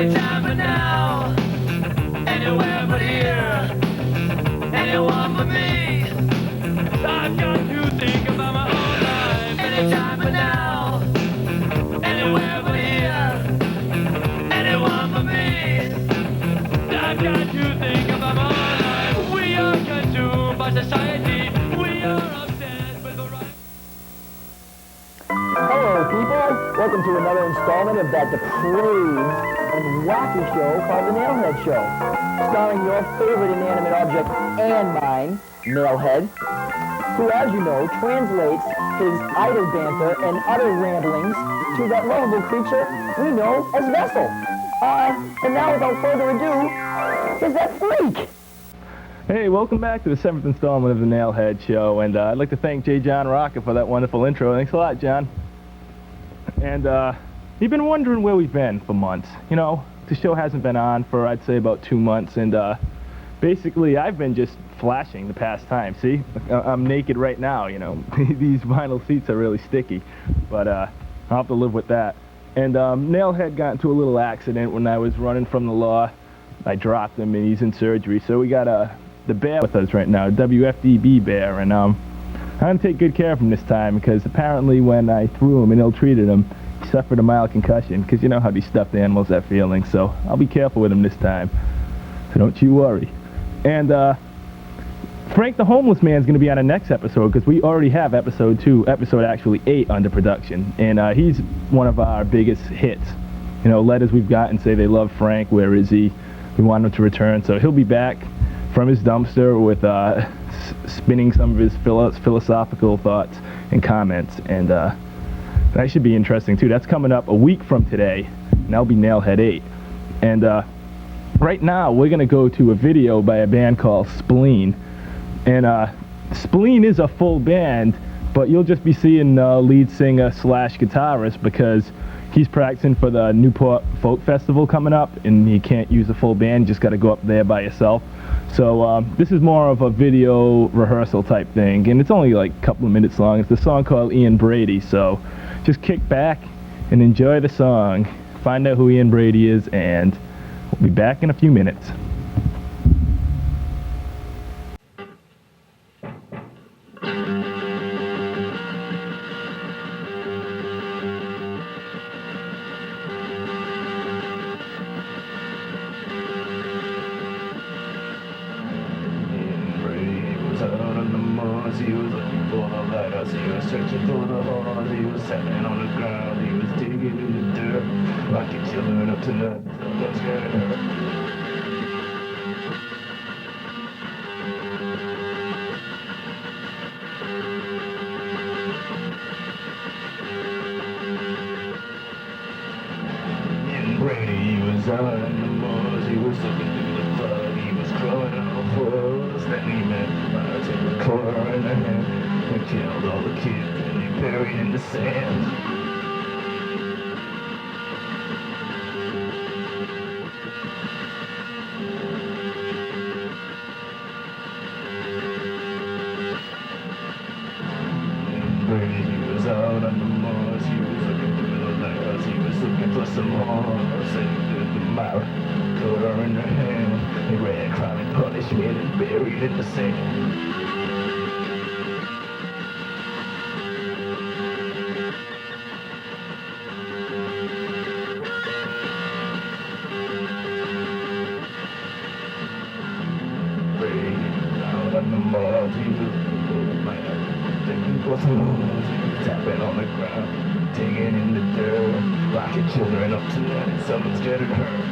anytime but now, anywhere but here, anyone but me. I've got to think about my own life, anytime but now, anywhere but here, anyone but me. I've got to think about my own life. We are consumed by society. We are obsessed with the right. Hello, people. Welcome to another installment of that depraved and wacky show called The Nailhead Show, starring your favorite inanimate object and mine, Nailhead, who, as you know, translates his idle banter and utter ramblings to that lovable creature we know as Vessel. And now, without further ado, is that freak? Hey, welcome back to the 7th installment of The Nailhead Show, and I'd like to thank J. John Rocket for that wonderful intro. Thanks a lot, John. And you've been wondering where we've been for months. You know, the show hasn't been on for, I'd say, about 2 months, and basically I've been just flashing the past time. See, I'm naked right now, you know. These vinyl seats are really sticky, but I'll have to live with that. And Nailhead got into a little accident when I was running from the law. I dropped him, and he's in surgery, so we got the bear with us right now, WFDB bear, and I'm going to take good care of him this time, because apparently when I threw him and ill-treated him, he suffered a mild concussion, because you know how these stuffed animals have feelings, so I'll be careful with him this time, so don't you worry. And Frank the Homeless Man is going to be on the next episode, because we already have episode 8 under production, and he's one of our biggest hits. You know, letters we've gotten say they love Frank, where is he? We want him to return, so he'll be back from his dumpster with spinning some of his philosophical thoughts and comments, and that should be interesting too. That's coming up a week from today, and that'll be Nailhead 8. And right now we're gonna go to a video by a band called Spleen, and Spleen is a full band, but you'll just be seeing lead singer / guitarist, because he's practicing for the Newport Folk Festival coming up, and you can't use a full band, you just got to go up there by yourself. So this is more of a video rehearsal type thing, and it's only like a couple of minutes long. It's a song called Ian Brady, so just kick back and enjoy the song, find out who Ian Brady is, and we'll be back in a few minutes. He was looking for the lighthouse, he was searching for the heart, he was standing on the ground, he was digging in the dirt, like a killer up tonight, someone's gonna hurt. In Brady, he was out in the moors, he was looking through the fog, he was crawling on the walls, then he met my take a quarter in the hand, and killed all the kids, and he buried in the sand. Brady, he was out on the moors, he was looking through the lighthouse, he was looking for some more, sitting through the mouth, quarter in her hand, they ran crime and punishment and buried in the sand. Brady, out on the moors, he was digging for some more, tapping on the ground, digging in the dirt, like a children up tonight, and someone's getting hurt.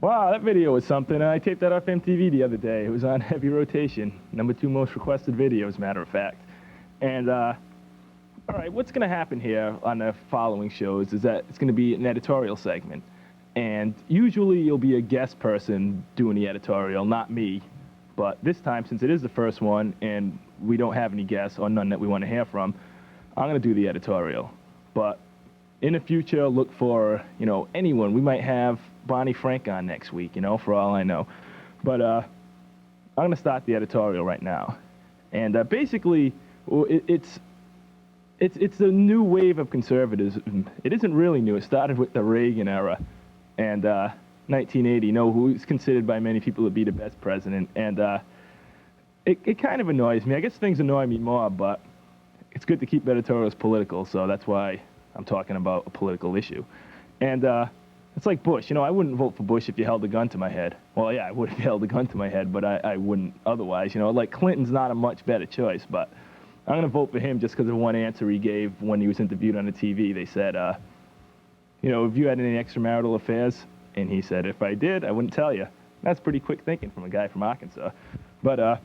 Wow, that video was something. I taped that off MTV the other day. It was on heavy rotation. #2 most requested video, as a matter of fact. And, all right, what's going to happen here on the following shows is that it's going to be an editorial segment. And usually you'll be a guest person doing the editorial, not me. But this time, since it is the first one and we don't have any guests or none that we want to hear from, I'm going to do the editorial. But in the future, look for, anyone. We might have Bonnie Frank on next week, for all I know. But I'm going to start the editorial right now. And basically, it's a new wave of conservatism. It isn't really new. It started with the Reagan era and 1980, who's considered by many people to be the best president. And it kind of annoys me. I guess things annoy me more, but it's good to keep editorials political, so that's why I'm talking about a political issue. And it's like Bush. I wouldn't vote for Bush if you held a gun to my head. Well, yeah, I would if you held a gun to my head, but I wouldn't otherwise. Like Clinton's not a much better choice, but I'm going to vote for him just because of one answer he gave when he was interviewed on the TV. They said, have you had any extramarital affairs? And he said, if I did, I wouldn't tell you. That's pretty quick thinking from a guy from Arkansas. But,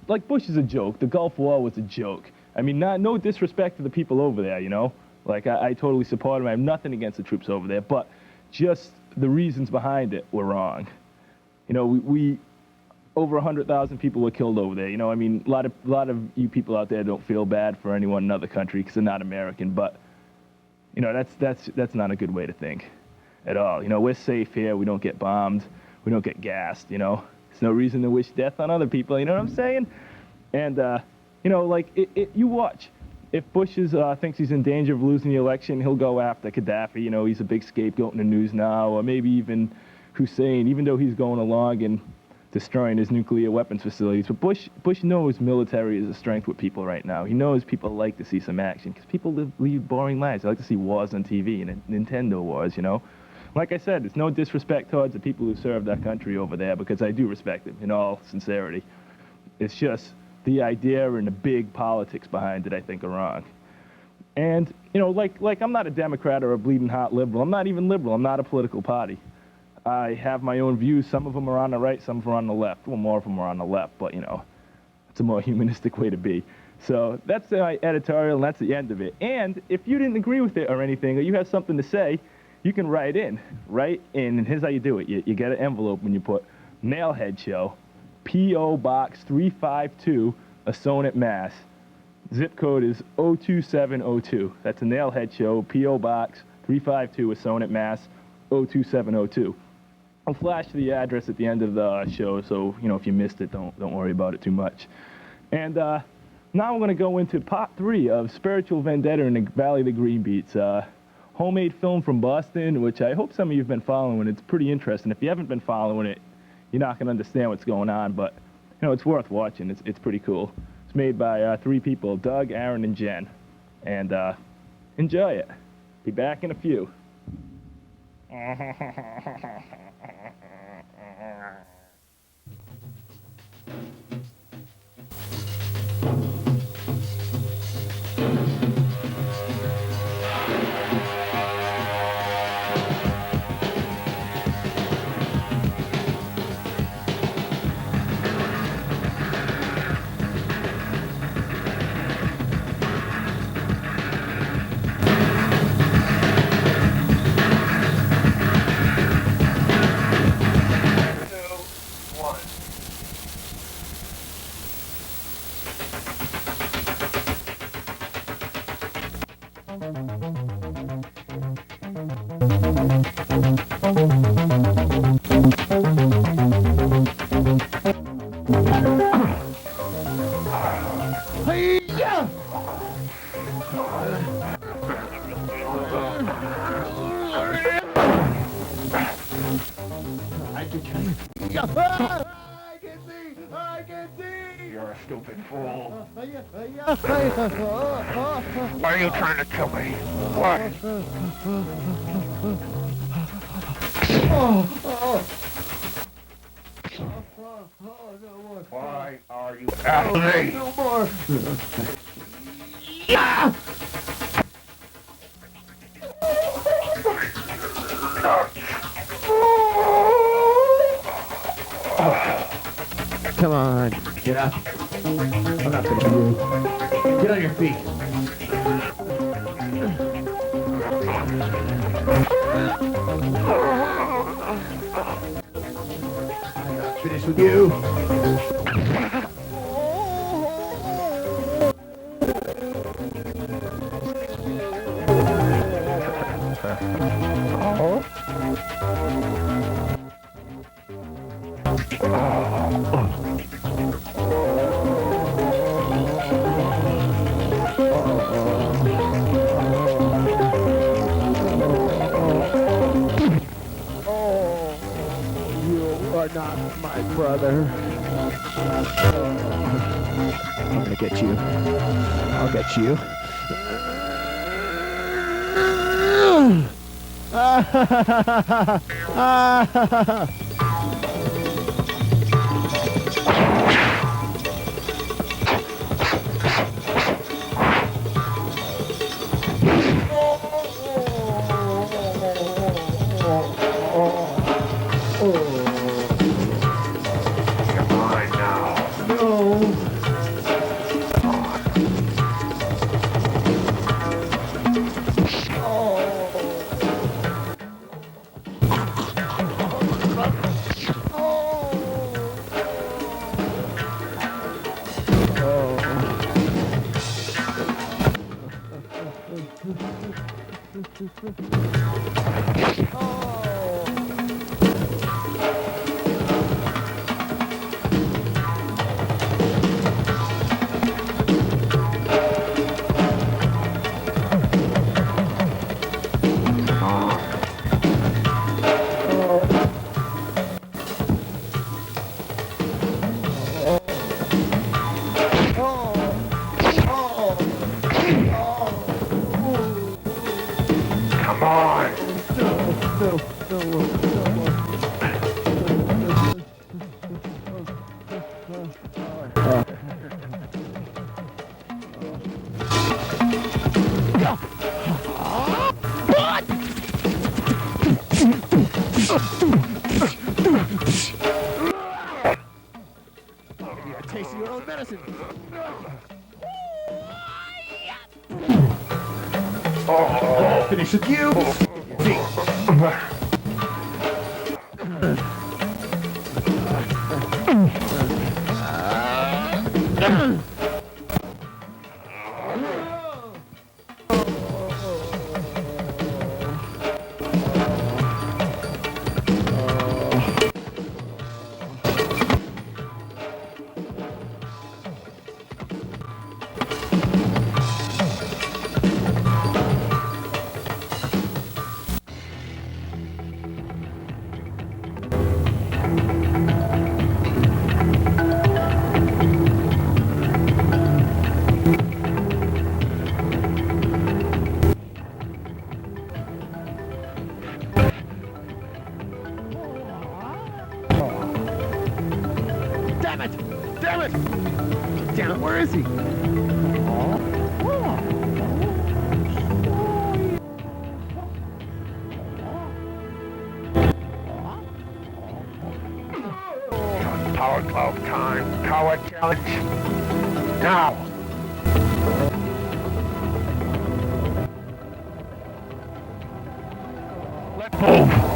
like Bush is a joke. The Gulf War was a joke. I mean, no disrespect to the people over there, Like, I totally support him. I have nothing against the troops over there, but just the reasons behind it were wrong. We over 100,000 people were killed over there. I mean, a lot of you people out there don't feel bad for anyone in another country because they're not American, but, that's not a good way to think at all. We're safe here. We don't get bombed. We don't get gassed, There's no reason to wish death on other people, you know what I'm saying? And, you watch. If Bush thinks he's in danger of losing the election, he'll go after Gaddafi. He's a big scapegoat in the news now, or maybe even Hussein, even though he's going along and destroying his nuclear weapons facilities. But Bush knows military is a strength with people right now. He knows people like to see some action because people lead boring lives. They like to see wars on TV and Nintendo wars, Like I said, it's no disrespect towards the people who served our country over there because I do respect them in all sincerity. It's just the idea and the big politics behind it, I think, are wrong. And, like I'm not a Democrat or a bleeding heart liberal. I'm not even liberal. I'm not a political party. I have my own views. Some of them are on the right, some of them are on the left. Well, more of them are on the left, but, it's a more humanistic way to be. So that's my editorial, and that's the end of it. And if you didn't agree with it or anything, or you have something to say, you can write in, and here's how you do it. You get an envelope and you put Nailhead Sho, P.O. Box 352, Assonet, Mass. Zip code is 02702. That's a Nailhead Sho, P.O. Box 352, Assonet, Mass. 02702. I'll flash the address at the end of the show, so if you missed it, don't worry about it too much. And now I'm going to go into part 3 of Spiritual Vendetta in the Valley of the Green Beets. Homemade film from Boston, which I hope some of you have been following. It's pretty interesting. If you haven't been following it, you're not going to understand what's going on, but it's worth watching. It's pretty cool. It's made by 3 people, Doug, Aaron, and Jen. And enjoy it. Be back in a few. I can see! You're a stupid fool. Why are you trying to kill me? Why? Why are you after me? No more! Come on, get up. I'm not gonna move. Get on your feet. I'm not finished with you. I'm gonna get you. I'll get you. Taste your own medicine. Finish with you. Damn it! Damn it! Damn it, where is he? Power glove time. Power challenge. Now. Let's move.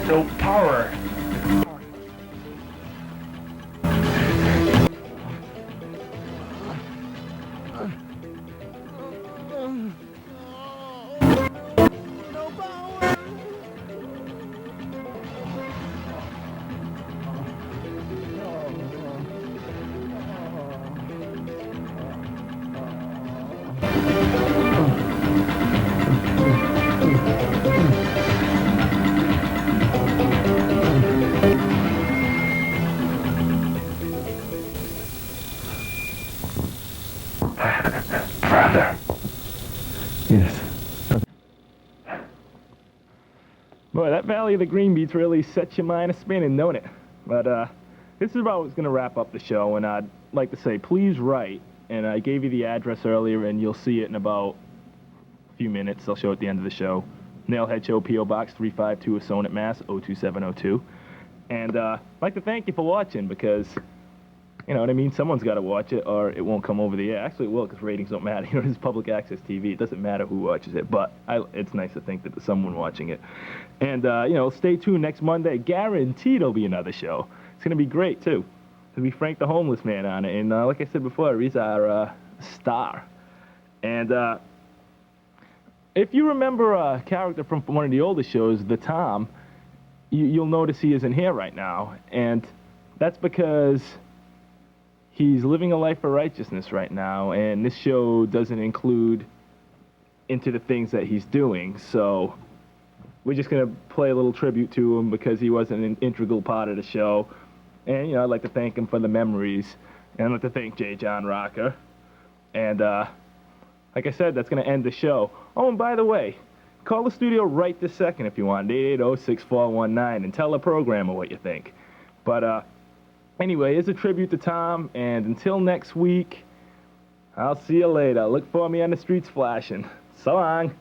No power. Brother. Yes. Boy, that Valley of the Green Beets really sets your mind a spinning, don't it? But this is about what's going to wrap up the show, and I'd like to say, please write. And I gave you the address earlier, and you'll see it in about a few minutes. I'll show it at the end of the show. Nailhead Sho, P.O. Box 352, Assonet, Mass. 02702. And I'd like to thank you for watching, because, you know what I mean, someone's got to watch it, or it won't come over the air. Actually, it will, because ratings don't matter. You know, it's public access TV. It doesn't matter who watches it, but it's nice to think that there's someone watching it. And, you know, stay tuned next Monday. Guaranteed there'll be another show. It's going to be great, too. There'll be Frank the Homeless Man on it. And like I said before, he's our star. And if you remember a character from one of the older shows, the Tom, you'll notice he isn't here right now. And that's because he's living a life of righteousness right now, and this show doesn't include into the things that he's doing. So we're just going to play a little tribute to him because he wasn't an integral part of the show. And, you know, I'd like to thank him for the memories. And I'd like to thank J. John Rocker. And, like I said, that's going to end the show. Oh, and by the way, call the studio right this second if you want, 880-6419, and tell the programmer what you think. But, anyway, it's a tribute to Tom, and until next week, I'll see you later. Look for me on the streets flashing. So long.